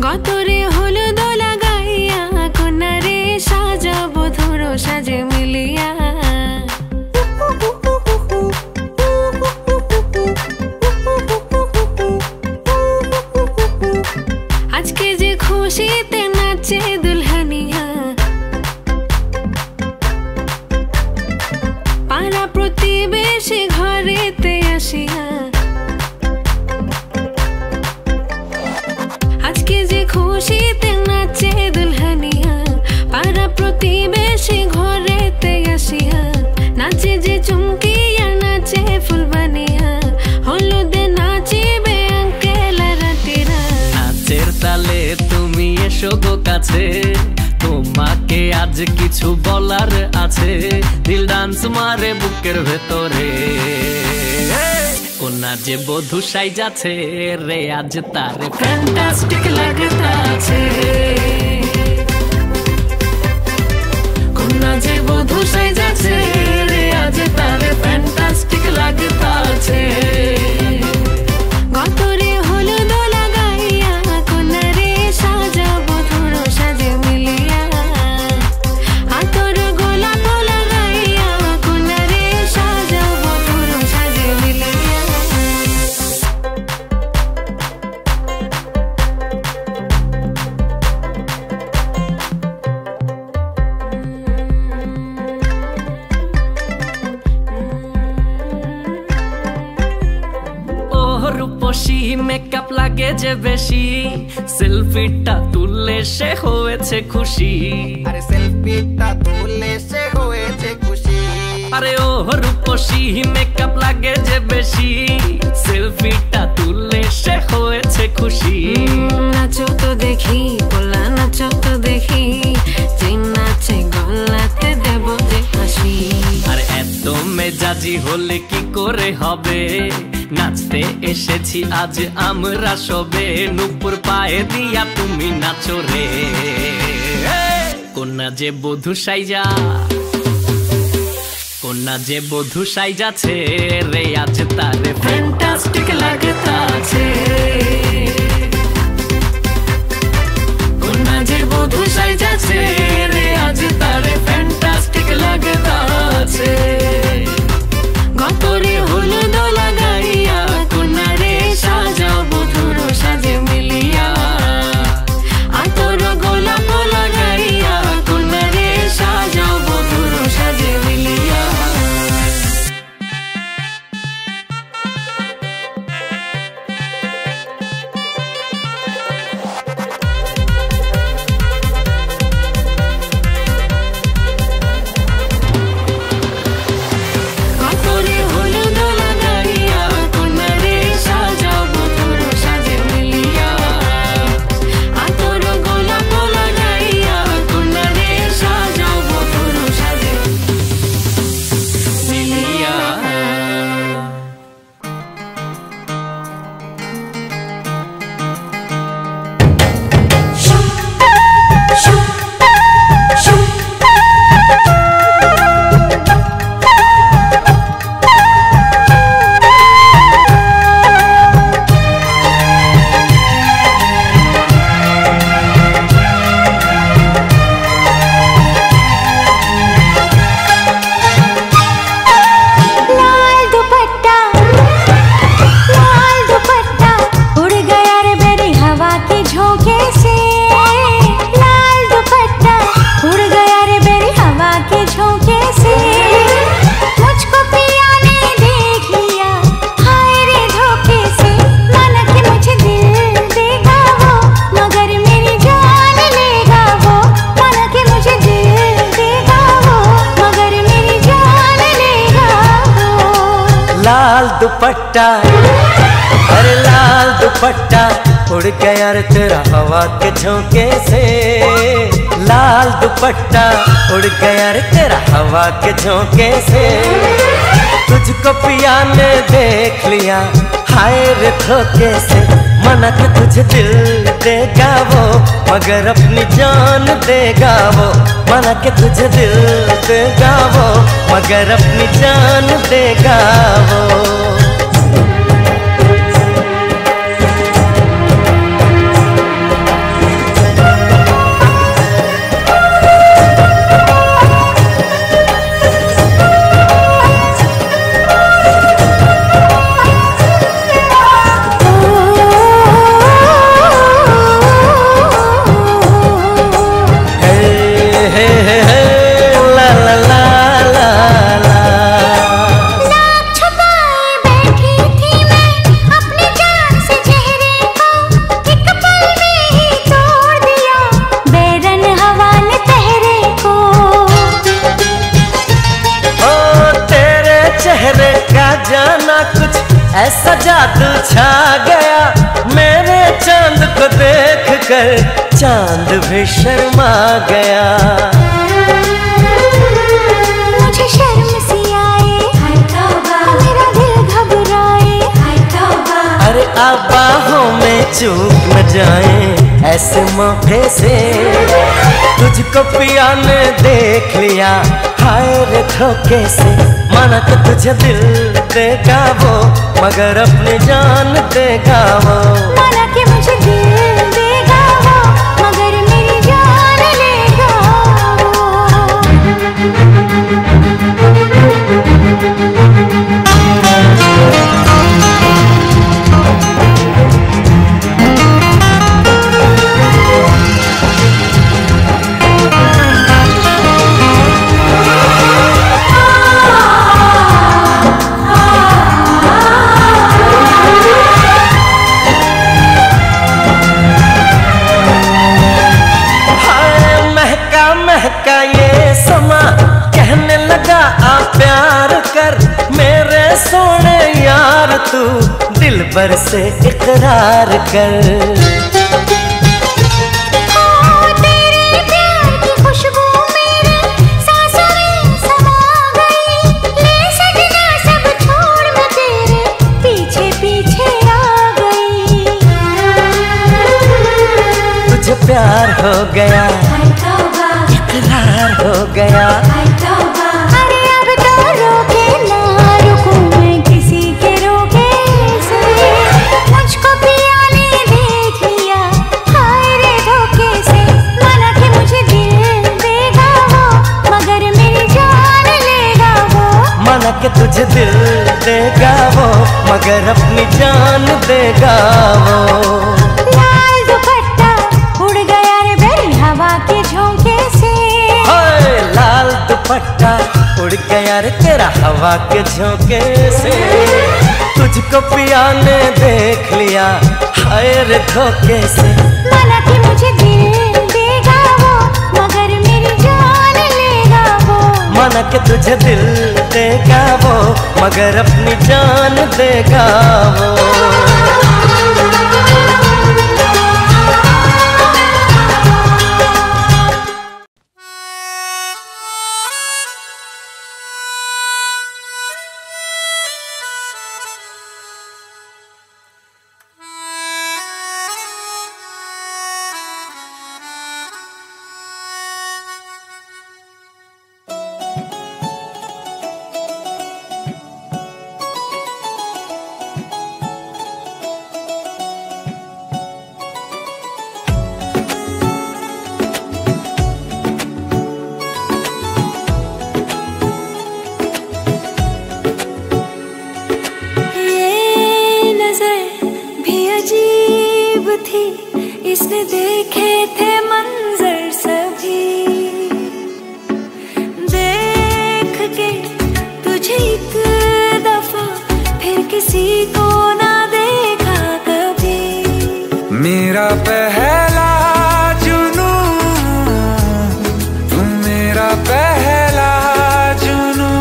গতরে হলুদ লাগাইয়া কন্যারে সাজাবো ধরো সাজে মিলিয়া। আজকে যে খুশিতে নাচে দুলহানিয়া, পাড়া প্রতিবেশী ঘরেতে আসিয়া। আজকে যে খুশিতে নাচে দুলহানিয়া, পাড়া প্রতিবেশী ঘরেতে আসিয়া। নাচে যে চুমকিয়া নাচে ফুলবানিয়া, হলুদে নাচিবে আঙ্কেল রাতিরা। নাচের তালে তুমি এসো গো কাছে, তোমাকে আজ কিছু বলার আছে। দিল ডান্স মারে বুকের ভেতরে, কোনা যে বধূ সাইজাছে রে আজ তারে ফ্যান্টাস্টিক লাগতাছে। কোনা যে বধূ সাইজাছে রে আজ তারে ফ্যান্টাস্টিক লাগতাছে। গতরে হলুদ লাগাইয়া কন্যারে সাজাবো ধরো সাজে মিলিয়া। আতর গোলাপ লাগাইয়া কন্যারে সাজাবো ধরো সাজে মিলিয়া। রূপসী মেকআপ লাগে যে বেশি, সেলফিটা তুললে সে হয়েছে খুশি। আরে সেলফিটা তুললে সে হয়েছে খুশি। আরে ও রূপসী মেকআপ লাগে যে বেশি, সেলফিটা তুললে সে হয়েছে খুশি। নাচো তো দেখি পোলা নাচো তো দেখি, যে নাচে গলাতে দেব যে হাসি। আর এত মেজাজি হলে কি করে হবে, নাচতে এসেছি আজ আমরা সবে। নুপুর পায়ে দিয়া তুমি নাচো রে, কোনা যে বধূ সাইজা, কোনা যে বধূ সাইজাছে রে আজ তারে ফ্যান্টাস্টিক লাগতাছে। কোনা যে বধূ সাইজাছে রে আজ তারে ফ্যান্টাস্টিক লাগতাছে। গতরে হলুদ লাগাইয়া কন্যারে সাজাবো ধরো সাজে মিলিয়া। আতর গোলাপ লাগাইয়া কন্যারে সাজাবো ধরো সাজে মিলিয়া। दुपट्टा, अरे लाल दुपट्टा उड़ गया रे तेरा हवा के झोंके से। लाल दुपट्टा उड़ गया रे तेरा हवा के झोंके से। तुझको पिया ने देख लिया हाय रे धोखे से। मना के तुझे दिल देगा वो मगर अपनी जान देगा वो। मना के तुझे दिल देगा वो मगर अपनी जान देगा वो। छा गया मेरे चांद को देख कर चांद भी शर्मा गया। मुझे शर्म सी आए, मेरा दिल घबराए, अरे आप बाहों में चूक न जाए ऐसे मौके से। तुझको पिया ने देख लिया हाय रे धोखे से। माना कि तुझे दिल देगा वो मगर अपनी जान देगा वो। माना कि मुझे दिल देगा वो मगर मेरी जान लेगा महका ये समा कहने लगा आ प्यार कर मेरे सोने यार तू दिल भर से इकरार कर। तेरे प्यार की खुशबू मेरे सांसों में समा गई। ले सजना सब छोड़ मैं तेरे पीछे पीछे आ गई। तुझे प्यार हो गया इकरार हो गया। अरे अब तो रोके ना रुकूं मैं किसी के रोके से। मुझको पिया ने देख लिया हाय रे धोखे से। माना कि मुझे दिल देगा वो मगर मेरी जान लेगा वो। माना कि तुझे दिल देगा वो मगर अपनी जान देगा वो। लाल दुपट्टा उड़ गया रे बेरी हवा के झोंके से। लाल दुपट्टा उड़ गया रे तेरा हवा के झोंके से। तुझको पिया ने देख लिया हाय रे धोखे से। माना कि मुझे दिल देगा वो मगर मेरी जान लेगा वो। माना कि तुझे दिल देगा वो मगर अपनी जान देगा वो। इसने देखे थे मंजर सभी। देख के तुझे एक दफा फिर किसी को ना देखा कभी। मेरा पहला जुनू तुम मेरा पहला जुनू।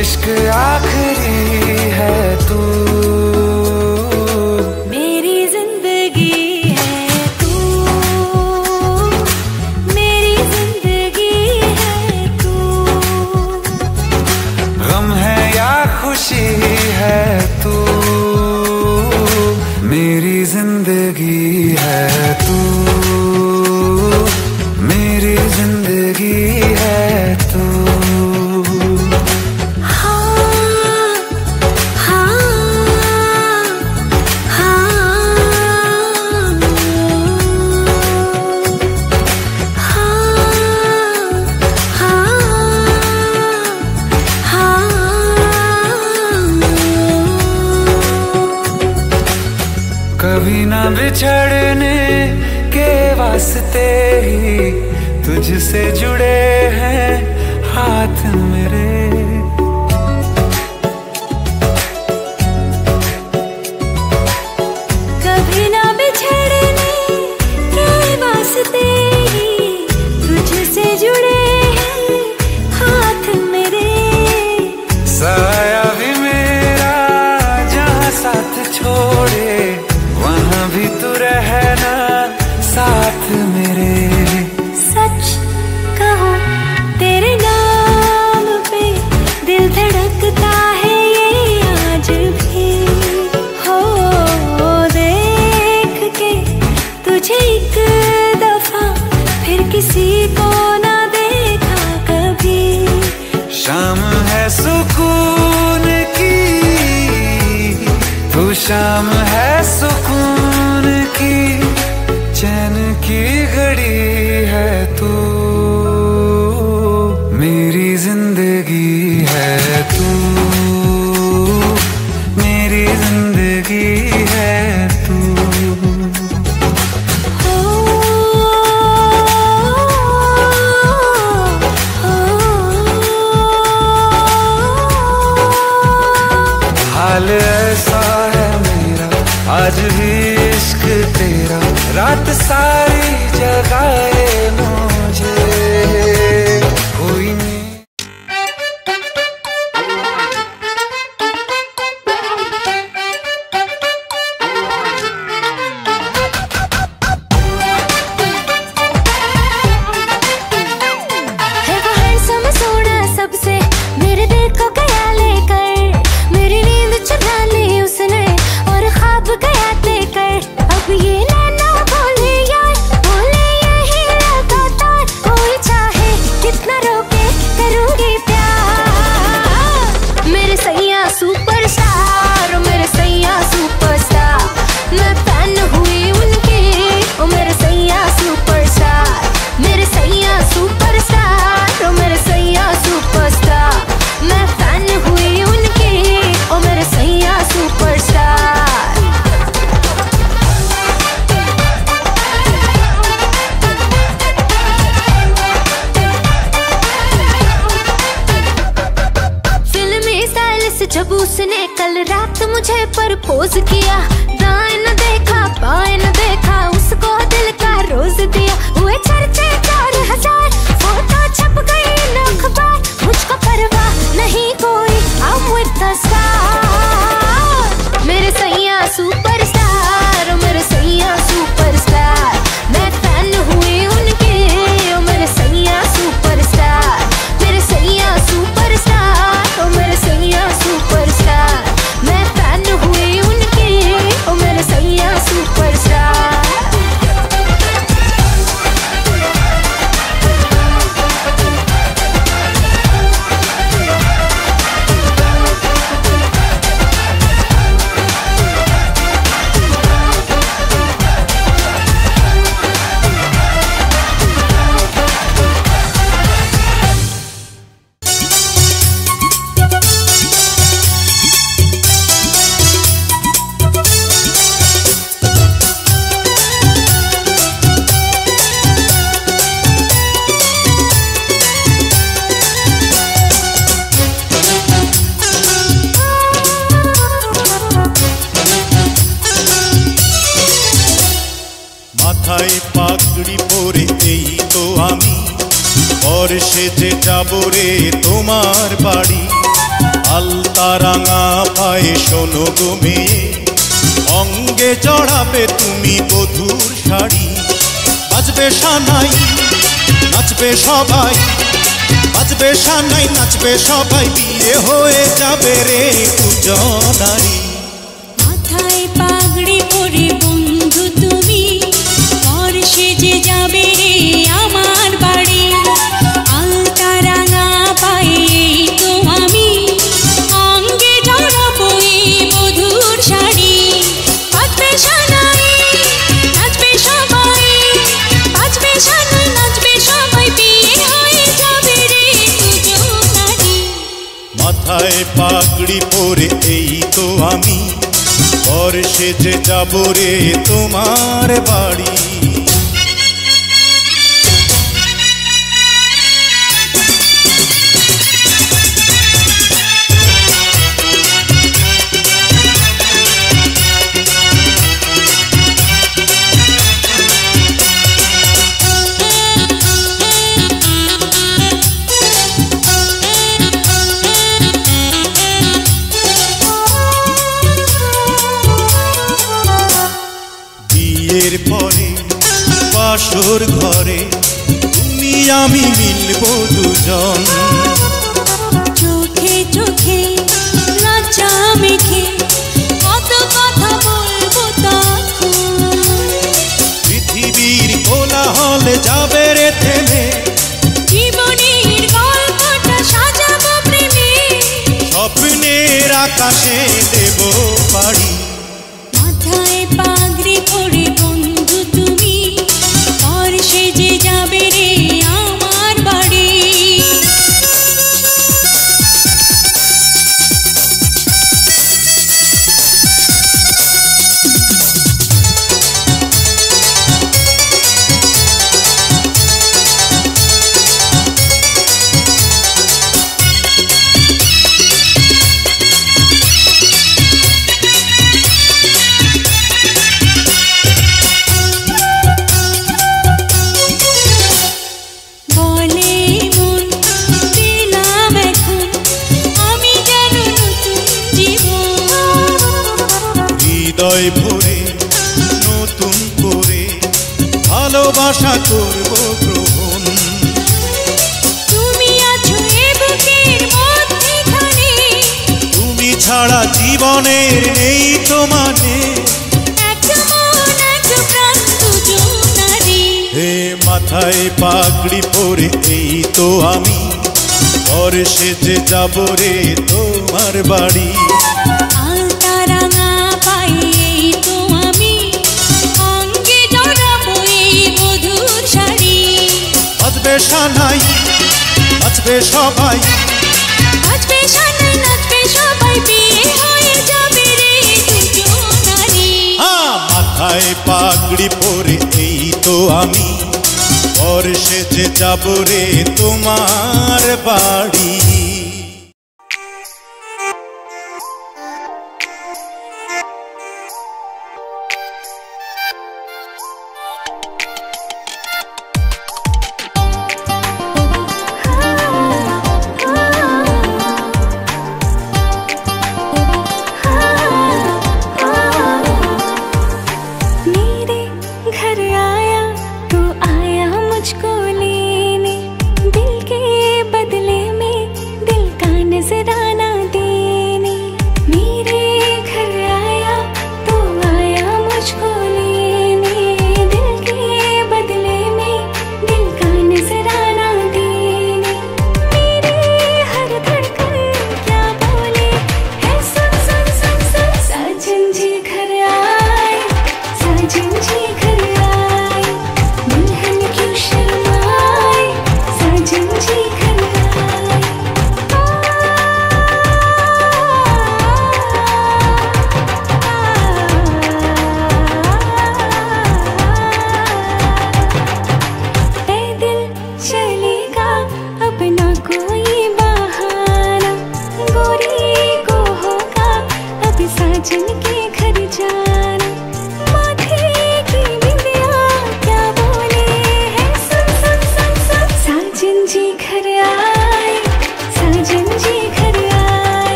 इश्क आखिरी है तू। मेरी जिंदगी है तू। मेरी जिंदगी है तू। कभी ना बिछड़ने के वास्ते ही तुझसे जुड़े हैं हाथ मेरे। कभी ना बिछड़ने के वास्ते ही तुझसे जुड़े हैं हाथ मेरे। साया भी मेरा जहाँ साथ छोड़ मेरे। सच कहो तेरे नाम पे दिल धड़कता है ये आज भी। हो देख के तुझे एक दफा फिर किसी को ना देखा कभी। शाम है सुकून की, तू शाम है सुकून की, चैन की घड़ी है तू, मेरी जिंदगी है तू, मेरी जिंदगी है तू। हाल ऐसा है मेरा आज भी इश्क तेरा, रात सारी जगाए मुझे कोई नहीं। है वो हैंडसम सोना सबसे मेरे दिल को गया लेकर, मेरी नींद चुरा ली उसने और ख्वाब गया लेकर। अब ये नैना बोले यार बोले यही लगातार, कोई चाहे कितना रोके करूंगी प्यार। मेरे सैया सुपरस्टार, मेरे सैया सुपरस्टार, मैं फैन हुई उनकी, ओ मेरे सैया सुपरस्टार। मेरे सैया सुपरस्टार, ओ मेरे सैया सुपरस्टार, मैं फैन हुई उनकी, ओ मेरे सैया सुपरस्टार। फिल्मी स्टाइल से जब उसने कल रात मुझे प्रपोज किया, दाएं न देखा बाएं न देखा, उसको दिल का रोज दिया। हुए चर्चे 4000, फोटो छप गई न अखबार, मुझको परवाह नहीं कोई, I'm with the star। मेरे सैया सुपरस्टार, मेरे सैया सुपरस्टार, मैं फैन हुई उनकी, ओ मेरे सैया सुपरस्टार। मेरे सैया सुपरस्टार, ओ मेरे सैया सुपरस्टार, मैं फैन हुई उनकी, ओ मेरे सैया सुपरस्टार। মাথায় পাগড়ি পরে এই তো আমি, পর সেজে যাব রে তোমার বাড়ি। আলতা রাঙা পায়ে শোনো গো মেয়ে, অঙ্গে জড়াবে তুমি বধূর শাড়ি। বাজবে সানাই নাচবে সবাই, বাজবে সানাই নাচবে সবাই, বিয়ে হয়ে যাবে রে দুজনারই। মাথায় পাগড়ি পরে বন্ধু তুমি, পর সেজে যাবে রে আমার বাড়ি। আলতা রাঙা পায়ে তো আমি, অঙ্গে জড়াবো এই বধূর শাড়ি। বাজবে সানাই নাচবে সবাই, বাজবে সানাই নাচবে সবাই, বিয়ে হয়ে যাবে রে দুজনারই। মাথায় পাগড়ি পরে এই তো আমি, পর সেজে যাব রে তোমার বাড়ি। বিয়ের পরে বাসর ঘরে তুমি আমি মিলবো দুজন। চোখে চোখে লজ্জা মেখে কত কথা বলবো তখন। পৃথিবীর কোলাহল যাবে রে থেমে, জীবনের গল্পটা সাজাবো প্রেমে। স্বপ্নের আকাশে দেব পাড়ি। মাথায় পাগড়ি পরে বন্ধু তুমি, পর সেজে যাবে রে আমার বাড়ি। বলে মন পেলাম এখন আমি যেন নতুন জীবন। হৃদয় ভরে নতুন করে ভালোবাসা করব গ্রহণ। তুমি আছো এ বুকের মধ্যেখানে, তুমি ছাড়া জীবনের নেই তো মানে। এক মন এক প্রাণ দুজনারি। হে মাথায় পাগড়ি পরে এই তো আমি, পর সেজে যাব রে তোমার বাড়ি। আলতা রাঙা পাই এই তো আমি, অঙ্গে জড়াবো এই মধুর শাড়ি। বাজবে সানাই বাজবে সবাই, নাচবে সানাই নাচবে সবাই, বিয়ে হয়ে যাবে রে দুজনারি। মাথায় পাগড়ি পরে এই তো আমি, পর সেজে যাব রে তোমার বাড়ি। मेरे घर आया तू आया मुझको लेने, दिल के बदले में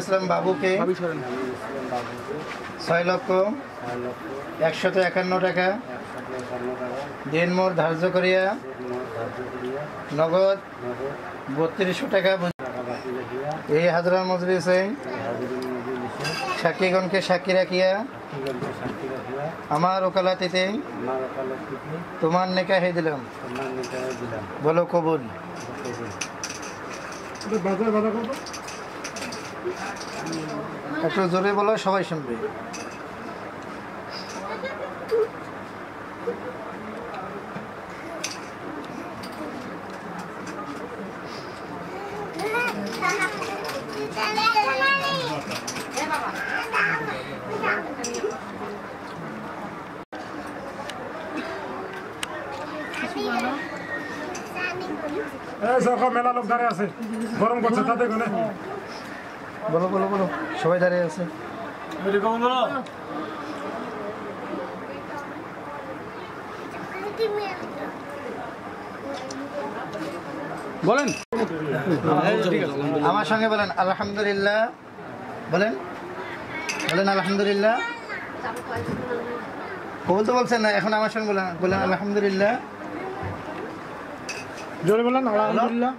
ইসলাম বাবুকে 6,151 টাকা দিনমোর ধার্য করিয়া নগদ 3200 টাকা এই হাজরার মজলিসে সাক্ষীগণকে সাক্ষী রাখিয়া আমার ওকালাতিতে তোমার নিকাহে দিলাম। বলো কবুল। একটু জোরে বলো, সবাই শুনবে। মেলা লোক দাঁড়িয়ে আছে, গরম করছে তাদের কোনে। বলো বলো বলো, সবাই দাঁড়িয়ে আছে। বলেন আমার সঙ্গে বলেন আলহামদুলিল্লাহ। বলেন বলেন আলহামদুলিল্লাহ। কবুল তো বলছেন না, এখন আমার সঙ্গে বলেন বলেন আলহামদুলিল্লাহ। জোরে বলেন আলহামদুলিল্লাহ।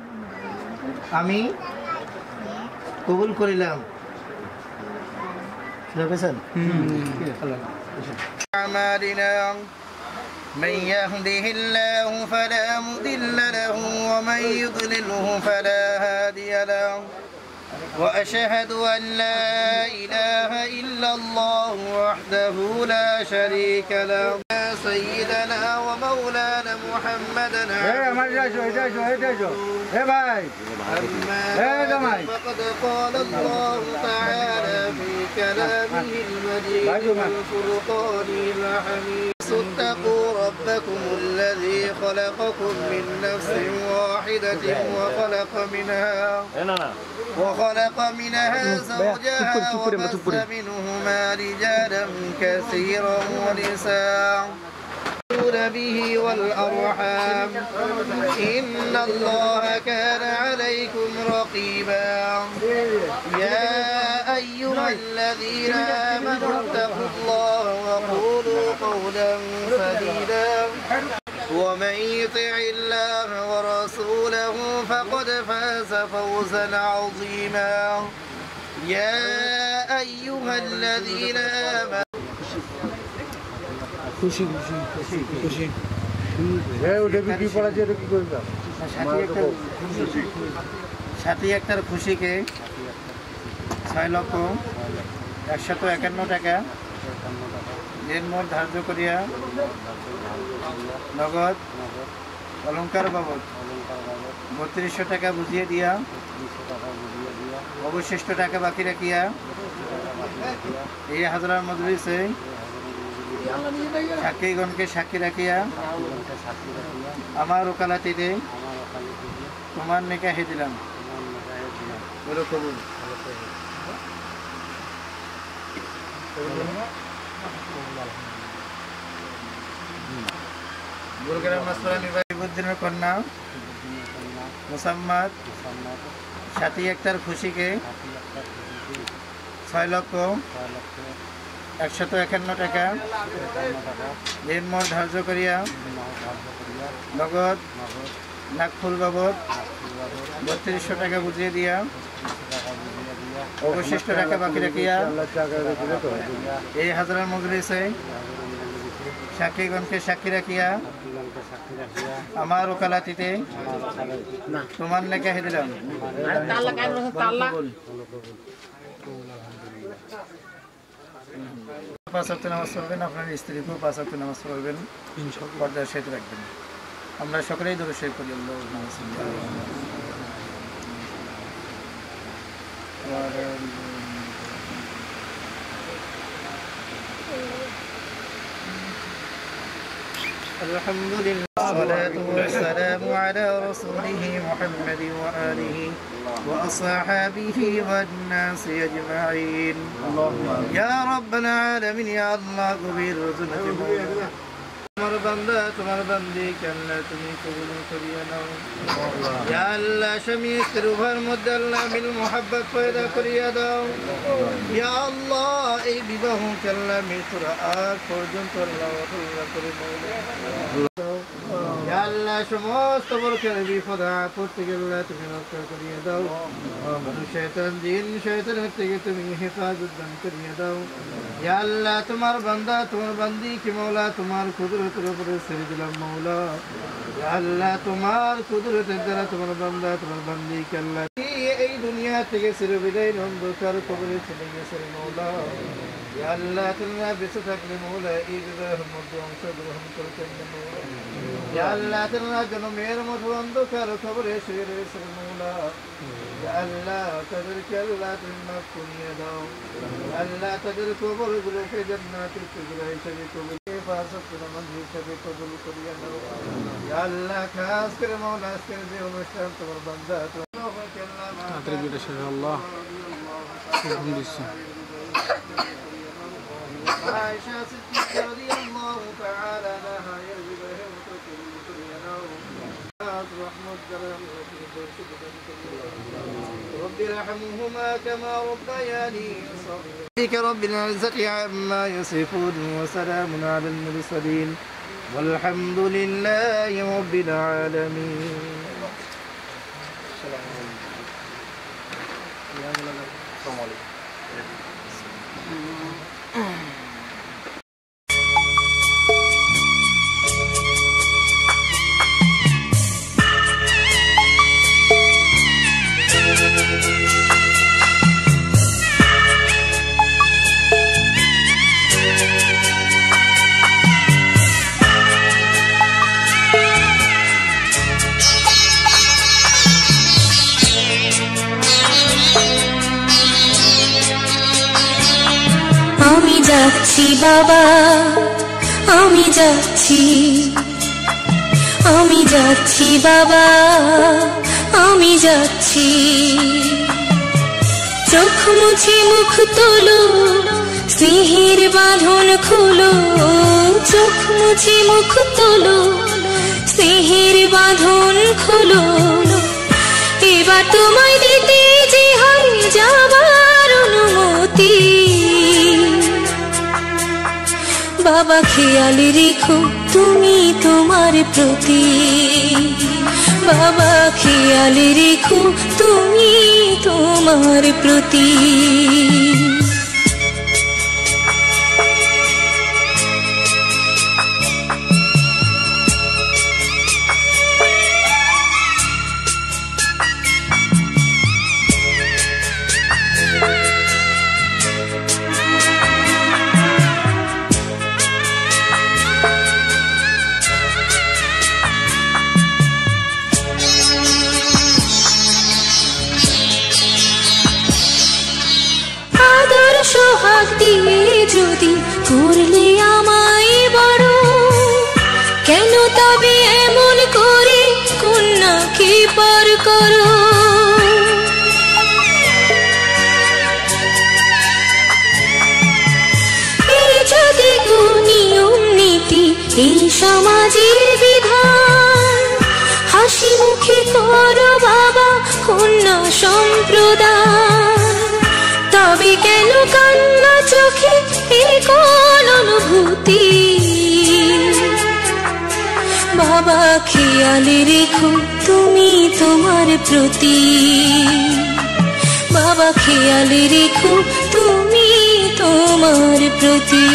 আমি কবুল করিলাম। শুনেছেন? أعمالنا من يهده الله فلا مضل له ومن يضلله فلا هادي له وأشهد أن لا إله إلا الله وحده لا شريك له سيدنا ومولانا محمدا فقد قال الله تعالى في كلامه المجيد والفرقان الحميد اتقوا ربكم الذي خلقكم من نفس واحدة وخلق منها زوجها وبث منهما رجالا كثيرا ونساء به والأرحام إن الله كان عليكم رقيبا يا أيها الذين آمنوا اتقوا الله وقولوا قولا سديدا ومن يطع الله ورسوله فقد فاز فوزا عظيما يا أيها الذين آمنوا খুশি খুশি খুশি খুশি কি পড়া যে কি করবা সাথী একটার খুশিকে 6,151 টাকা দিনমোর ধার্য করিয়া নগদ অলঙ্কার বাবদ 3200 টাকা বুঝিয়ে দিয়া অবশিষ্ট টাকা বাকি রাখিয়া এই হাজরার মজলিসে সাক্ষীগণকে সাক্ষী রাখিয়া আমার ওকালাতিতে তোমার নিকাহে দিলাম। বলো কবুল। বুলগারিয়ার মাসফারা নির্বাহীউদ্দিনের কন্যা মুসাম্মাদ সাথী একটার খুশিকে 6,151 টাকা দিনমোর ধার্য করিয়া নগদ নাকফুল বাবদ 3200 টাকা বুঝিয়ে দিয়া অবশিষ্ট টাকা বাকি রাখিয়া এই হাজরার মজলিসে সাক্ষীগণকে সাক্ষী রাখিয়া আমার ওকালাতিতে তোমার নিকাহে দিলাম। পাঁচ ওয়াক্ত নামাজ পড়বেন, আপনার স্ত্রীকেও 5 ওয়াক্ত নামাজ পড়বেন, পর্দার সাথে রাখবেন। আমরা সকলেই দরুদ শরীফ পড়ি। الحمدلله والصلاة والسلام على رسوله محمد وآله وأصحابه والناس أجمعين. يا رب العالمين يا الله كبير رزقنا তোমার বান্দা তোমার বান্দি আল্লাহ তুমি কবুল করিয়া নাও ইয়া আল্লাহ স্বামী স্ত্রীর উভয়ের মধ্যে আল্লাহ মিল মোহাব্বত পয়দা করিয়া দাও ইয়া আল্লাহ এই বিবাহ আল্লাহ মৃত্যুর আগ পর্যন্ত আল্লাহ করে দাও ইয়া আল্লাহ সমস্ত বরকতের বিপদ আপদ থেকে আল্লাহ তুমি রক্ষা করিয়া দাও শয়তান জিন শয়তানের থেকে তুমি হেফাজত দান করিয়া দাও ইয়া আল্লাহ তোমার বান্দা তোমার বান্দি কি মওলা তোমার কুদরতের উপরে ছেড়ে দিলাম মওলা ইয়া আল্লাহ তোমার কুদরতের দ্বারা তোমার বান্দা তোমার বান্দি কে আল্লাহ এই দুনিয়া থেকে চিরবিদায় অন্ধকার কবরে চলে গেছে মওলা ইয়া আল্লাহ তুমি বেঁচে থাকলে মওলা এই বিবাহের মধ্যে অংশগ্রহণ করতেন মওলা ইয়া আল্লাহ তুমি জন্মের মতো অন্ধকার কবরে শুয়ে রয়েছে মওলা ইয়া আল্লাহ তাদেরকে আল্লাহ তুমি মাফ করিয়ে দাও আল্লাহ তাদের কবরগুলোকে জান্নাতের টুকরা হিসেবে কবুল হিসেবে কবুল করিয়া দাও ইয়া আল্লাহ খাস করে মওলা আজকের যে অনুষ্ঠান তোমার বান্দা আল্লাহ عائشة صديقة رضي الله تعالى عنها يرجبها وتكون كرينا رحمة رب ارحمهما كما ربياني صغيرا رب العزة عما يصفون وسلام على المرسلين والحمد لله رب العالمين. السلام عليكم. যাচ্ছি বাবা আমি যাচ্ছি আমি যাচ্ছি বাবা আমি যাচ্ছি চোখ মুছে মুখ তোলো স্নেহের বাঁধন খোলো চোখ মুছে মুখ তোলো স্নেহের বাঁধন খোলো এবার তোমায় দিতে যে হারিয়ে যাবার অনুমতি বাবা খেয়াল রেখো তুমি তোমার প্রতি বাবা খেয়াল রেখো তুমি তোমার প্রতি যদি করলে আমায় বড় কেন তবে এমন করে কন্যাকে পার করো এই যদি নিয়ম নীতি এই সমাজের বিধান হাসি মুখে করো বাবা কন্যা সম্প্রদান তবে কেন কান্না চোখে এই কোন অনুভূতি বাবা খেয়াল রেখো তুমি তোমার প্রতি বাবা খেয়াল রেখো তুমি তোমার প্রতি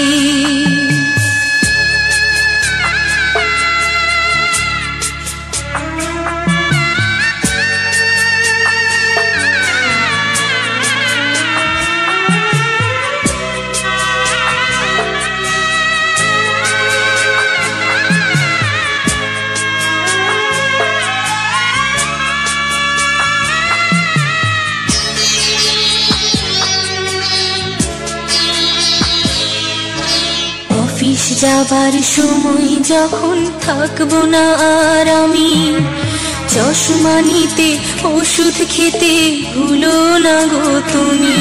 যাবার সময় যখন থাকবো না আর আমি চশমা নিতে ওষুধ খেতে ভুলো না গো তুমি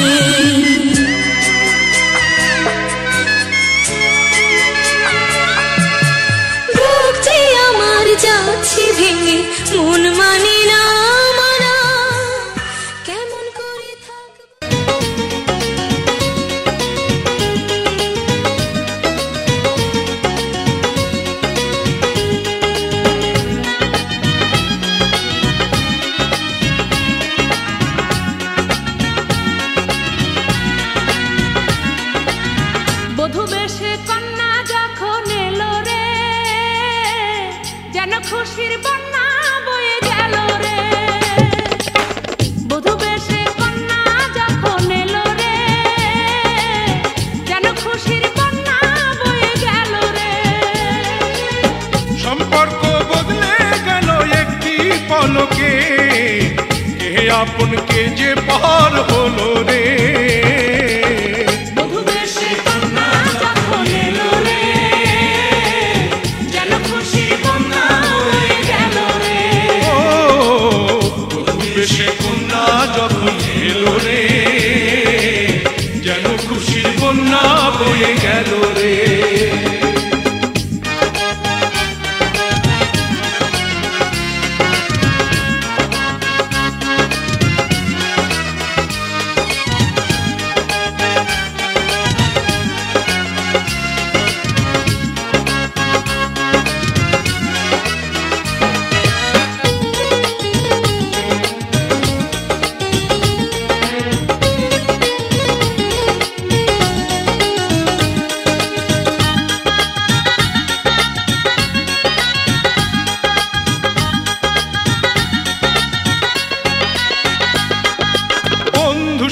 বধূ বেশে কন্যা যখন এলো রে, যেন খুশির বন্যা বয়ে গেল রে। বধূ বেশে কন্যা যখন এলো রে, যেন খুশির বন্যা বয়ে গেল রে। সম্পর্ক বদলে গেল একটি পলকে, কে আপন কে যে পার হলো রে। বধূ বেশে কন্যা যখন এলো রে, যেন খুশির বন্যা বয়ে গেল রে। ও বধূ বেশে কন্যা যখন এলো রে, যেন খুশির বন্যা বয়ে গেল রে।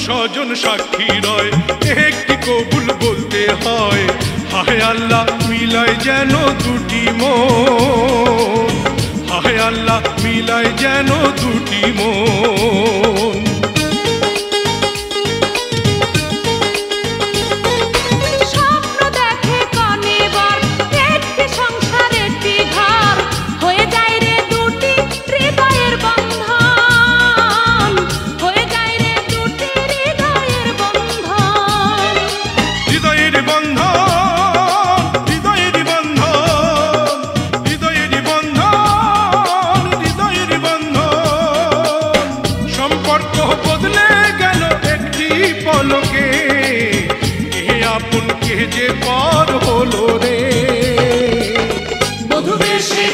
স্বজন সাক্ষী রয়, একটি কবুল বলতে হয়। হায় আল্লাহ মিলায় যেন দুটি মন, হায় আল্লাহ মিলায় যেন দুটি মন। স্বপ্ন দেখে কনে বর, একটি সংসার একটি ঘর, হয়ে যায় রে দুটি হৃদয়ের বন্ধন, হয়ে যায় রে দুটি হৃদয়ের বন্ধন। হৃদয়ের বন্ধন, হৃদয়ের বন্ধন, হৃদয়ের বন্ধন, হৃদয়ের বন্ধন। সম্পর্ক বদলে গেল একটি পলকে, কে আপন কে যে পার হলো রে। বধূ বেশে